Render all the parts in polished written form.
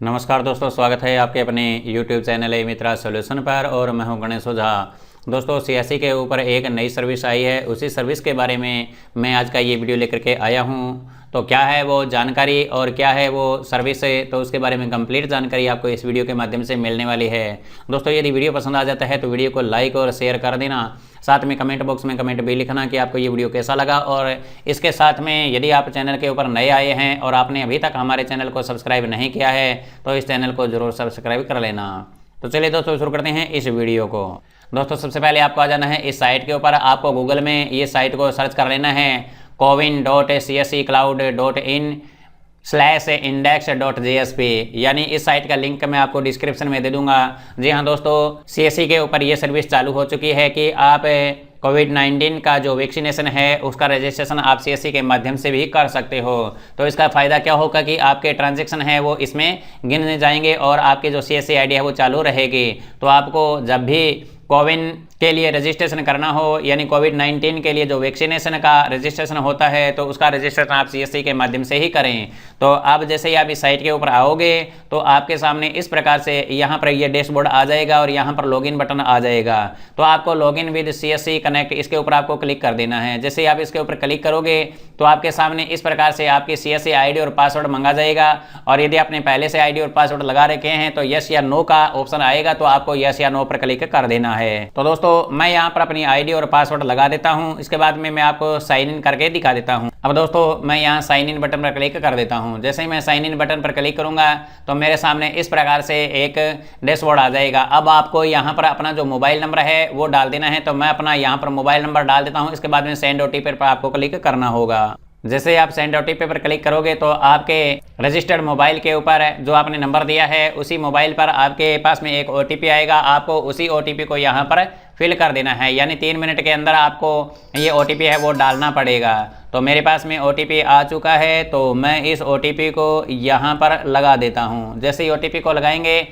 नमस्कार दोस्तों, स्वागत है आपके अपने YouTube चैनल है मित्रा सॉल्यूशन पर और मैं हूं गणेश ओझा। दोस्तों, सीएससी के ऊपर एक नई सर्विस आई है, उसी सर्विस के बारे में मैं आज का ये वीडियो लेकर के आया हूं। तो क्या है वो जानकारी और क्या है वो सर्विस है, तो उसके बारे में कंप्लीट जानकारी आपको इस वीडियो के माध्यम से मिलने वाली है। दोस्तों, यदि वीडियो पसंद आ जाता है तो वीडियो को लाइक और शेयर कर देना। साथ में कमेंट बॉक्स में कमेंट भी लिखना कि आपको ये वीडियो कैसा लगा। और इसके साथ में यदि आप चैनल के ऊपर नए आए हैं और आपने अभी तक हमारे चैनल को सब्सक्राइब नहीं किया है तो इस चैनल को जरूर सब्सक्राइब कर लेना। तो चलिए दोस्तों, शुरू करते हैं इस वीडियो को। दोस्तों, सबसे पहले आपको आ जाना है इस साइट के ऊपर। आपको गूगल में ये साइट को सर्च कर लेना है cowin.csccloud.in/index.jsp, यानी इस साइट का लिंक मैं आपको डिस्क्रिप्शन में दे दूंगा। जी हाँ दोस्तों, सीएससी के ऊपर ये सर्विस चालू हो चुकी है कि आप कोविड-19 का जो वैक्सीनेशन है उसका रजिस्ट्रेशन आप सीएससी के माध्यम से भी कर सकते हो। तो इसका फ़ायदा क्या होगा कि आपके ट्रांजैक्शन है वो इसमें गिने जाएंगे और आपकी जो सीएससी आईडी है वो चालू रहेगी। तो आपको जब भी कोविन के लिए रजिस्ट्रेशन करना हो, यानी कोविड-19 के लिए जो वैक्सीनेशन का रजिस्ट्रेशन होता है, तो उसका रजिस्ट्रेशन आप सीएससी के माध्यम से ही करें। तो आप जैसे ही आप इस साइट के ऊपर आओगे तो आपके सामने इस प्रकार से यहाँ पर ये डैशबोर्ड आ जाएगा और यहाँ पर लॉगिन बटन आ जाएगा। तो आपको लॉगिन विद सीएससी कनेक्ट, इसके ऊपर आपको क्लिक कर देना है। जैसे ही आप इसके ऊपर क्लिक करोगे तो आपके सामने इस प्रकार से आपकी सीएससी आईडी और पासवर्ड मांगा जाएगा। और यदि आपने पहले से आईडी और पासवर्ड लगा रखे हैं तो यस या नो का ऑप्शन आएगा, तो आपको यस या नो पर क्लिक कर देना है। तो दोस्तों, मैं यहाँ पर अपनी आईडी और पासवर्ड लगा देता हूँ। इसके बाद में मैं आपको साइन इन करके दिखा देता हूँ। अब दोस्तों, मैं यहाँ साइन इन बटन पर क्लिक कर देता हूँ। जैसे ही मैं साइन इन बटन पर क्लिक करूंगा तो मेरे सामने इस प्रकार से एक डैशबोर्ड आ जाएगा। अब आपको यहाँ पर अपना जो मोबाइल नंबर है वो डाल देना है। तो मैं अपना यहाँ पर मोबाइल नंबर डाल देता हूँ। इसके बाद में सेंड ओटीपी पर आपको क्लिक करना होगा। जैसे आप सेंड ओटीपी पर क्लिक करोगे तो आपके रजिस्टर्ड मोबाइल के ऊपर जो आपने नंबर दिया है उसी मोबाइल पर आपके पास में एक ओटीपी आएगा। आपको उसी ओटीपी को यहाँ पर फिल कर देना है, यानी 3 मिनट के अंदर आपको ये ओटीपी है वो डालना पड़ेगा। तो मेरे पास में ओटीपी आ चुका है, तो मैं इस ओटीपी को यहाँ पर लगा देता हूँ। जैसे ही ओटीपी को लगाएंगे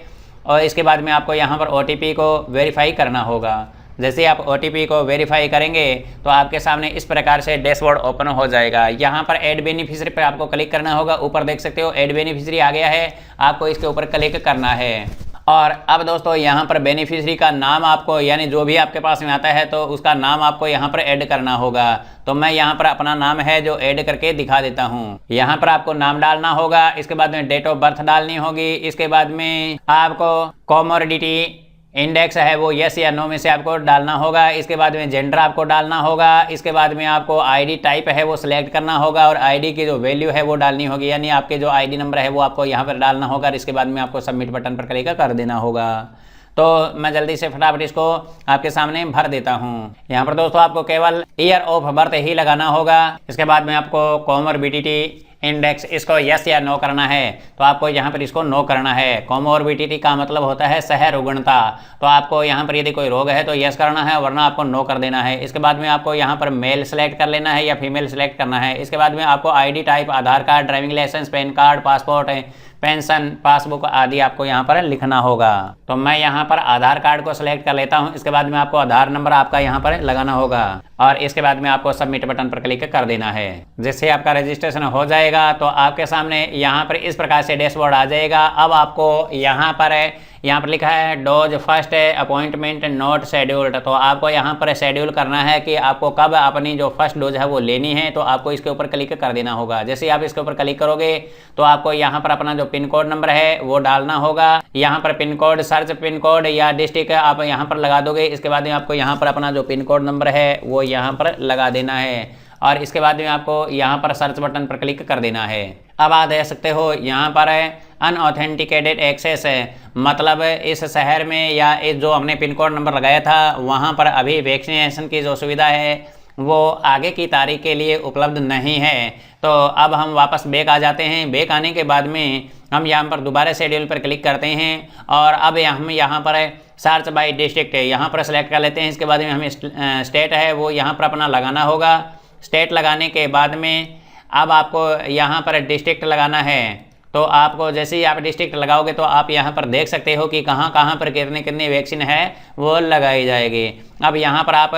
और इसके बाद में आपको यहाँ पर ओटीपी को वेरीफाई करना होगा। जैसे आप ओटीपी को वेरीफाई करेंगे तो आपके सामने इस प्रकार से डैशबोर्ड ओपन हो जाएगा। यहाँ पर ऐड बेनिफिशियरी पर आपको क्लिक करना होगा। ऊपर देख सकते हो ऐड बेनिफिशियरी आ गया है, आपको इसके ऊपर क्लिक करना है। और अब दोस्तों, यहाँ पर बेनिफिशियरी का नाम आपको, यानी जो भी आपके पास में आता है तो उसका नाम आपको यहाँ पर ऐड करना होगा। तो मैं यहाँ पर अपना नाम है जो ऐड करके दिखा देता हूँ। यहाँ पर आपको नाम डालना होगा, इसके बाद में डेट ऑफ बर्थ डालनी होगी, इसके बाद में आपको कॉमोर्बिडिटी इंडेक्स है वो यस या नो में से आपको डालना होगा। इसके बाद में जेंडर आपको डालना होगा। इसके बाद में आपको आईडी टाइप है वो सिलेक्ट करना होगा और आईडी की जो वैल्यू है वो डालनी होगी, यानी आपके जो आईडी नंबर है वो आपको यहाँ पर डालना होगा। और इसके बाद में आपको सबमिट बटन पर क्लिक कर देना होगा। तो मैं जल्दी से फटाफट इसको आपके सामने भर देता हूँ। यहाँ पर दोस्तों आपको केवल ईयर ऑफ बर्थ ही लगाना होगा। इसके बाद में आपको कॉमोर्बिडिटी इंडेक्स, इसको यस या नो करना है, तो आपको यहाँ पर इसको नो करना है। कॉमोर्बिडिटी का मतलब होता है सहरुग्णता। तो आपको यहाँ पर यदि कोई रोग है तो यस करना है, वरना आपको नो कर देना है। इसके बाद में आपको यहाँ पर मेल सेलेक्ट कर लेना है या फीमेल सेलेक्ट करना है। इसके बाद में आपको ID type Aadhaar card, driving licence, PAN card, passport, pension, passbook आदि आपको यहाँ पर लिखना होगा। तो मैं यहाँ पर आधार कार्ड को सिलेक्ट कर लेता हूँ। इसके बाद में आपको आधार नंबर आपका यहाँ पर लगाना होगा और इसके बाद में आपको सबमिट बटन पर क्लिक कर देना है। जैसे आपका रजिस्ट्रेशन हो जाएगा तो आपके सामने यहाँ पर इस प्रकार से डैशबोर्ड आ जाएगा। अब आपको यहाँ पर लिखा है dose first appointment not scheduled. तो आपको यहाँ पर शेड्यूल करना है कि आपको कब अपनी जो फर्स्ट डोज है वो लेनी है, तो आपको इसके ऊपर क्लिक कर देना होगा। जैसे आप इसके ऊपर क्लिक करोगे तो आपको यहाँ पर अपना जो पिन कोड नंबर है वो डालना होगा। यहाँ पर pin code, search pin code या डिस्ट्रिक्ट आप यहाँ पर लगा दोगे। इसके बाद में आपको यहाँ पर अपना जो पिन कोड नंबर है वो यहाँ पर लगा देना है और इसके बाद में आपको यहाँ पर सर्च बटन पर क्लिक कर देना है। अब आप देख सकते हो यहाँ पर अनऑथेंटिकेटेड एक्सेस है, मतलब इस शहर में या इस जो हमने पिन कोड नंबर लगाया था वहाँ पर अभी वैक्सीनेशन की जो सुविधा है वो आगे की तारीख के लिए उपलब्ध नहीं है। तो अब हम वापस बैक आ जाते हैं। बैक आने के बाद में हम यहाँ पर दोबारा शेड्यूल पर क्लिक करते हैं और अब हम यहाँ पर सर्च बाय डिस्ट्रिक्ट यहाँ पर सेलेक्ट कर लेते हैं। इसके बाद में हमें स्टेट है वो यहाँ पर अपना लगाना होगा। स्टेट लगाने के बाद में अब आपको यहाँ पर डिस्ट्रिक्ट लगाना है। तो आपको जैसे ही आप डिस्ट्रिक्ट लगाओगे तो आप यहाँ पर देख सकते हो कि कहाँ कहाँ पर कितने कितने वैक्सीन है वो लगाई जाएगी। अब यहाँ पर आप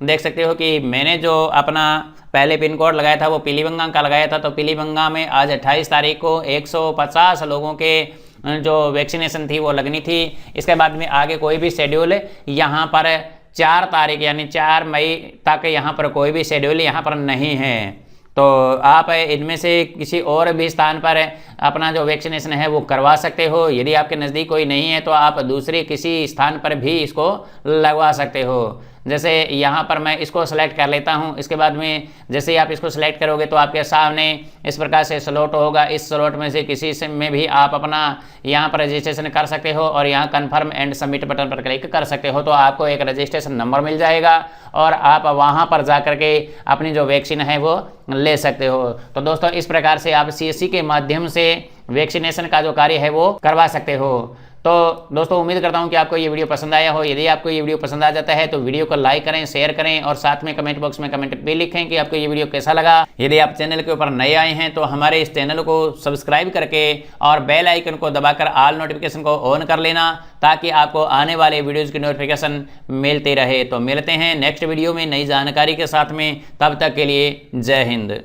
देख सकते हो कि मैंने जो अपना पहले पिन कोड लगाया था वो पीलीभंगा का लगाया था। तो पीलीभंगा में आज 28 तारीख को 150 लोगों के जो वैक्सीनेशन थी वो लगनी थी। इसके बाद में आगे कोई भी शेड्यूल यहाँ पर 4 तारीख यानी 4 मई तक यहाँ पर कोई भी शेड्यूल यहाँ पर नहीं है। तो आप इनमें से किसी और भी स्थान पर अपना जो वैक्सीनेशन है वो करवा सकते हो। यदि आपके नज़दीक कोई नहीं है तो आप दूसरे किसी स्थान पर भी इसको लगवा सकते हो। जैसे यहाँ पर मैं इसको सेलेक्ट कर लेता हूँ। इसके बाद में जैसे ही आप इसको सेलेक्ट करोगे तो आपके सामने इस प्रकार से स्लॉट होगा। इस स्लॉट में से किसी से में भी आप अपना यहाँ पर रजिस्ट्रेशन कर सकते हो और यहाँ कन्फर्म एंड सबमिट बटन पर क्लिक कर सकते हो। तो आपको एक रजिस्ट्रेशन नंबर मिल जाएगा और आप वहाँ पर जा करके अपनी जो वैक्सीन है वो ले सकते हो। तो दोस्तों इस प्रकार से आप CSC के माध्यम से वैक्सीनेशन का जो कार्य है वो करवा सकते हो। तो दोस्तों उम्मीद करता हूं कि आपको ये वीडियो पसंद आया हो। यदि आपको ये वीडियो पसंद आ जाता है तो वीडियो को लाइक करें, शेयर करें और साथ में कमेंट बॉक्स में कमेंट भी लिखें कि आपको ये वीडियो कैसा लगा। यदि आप चैनल के ऊपर नए आए हैं तो हमारे इस चैनल को सब्सक्राइब करके और बेल आइकन को दबाकर ऑल नोटिफिकेशन को ऑन कर लेना ताकि आपको आने वाले वीडियोज़ की नोटिफिकेशन मिलती रहे। तो मिलते हैं नेक्स्ट वीडियो में नई जानकारी के साथ में, तब तक के लिए जय हिंद।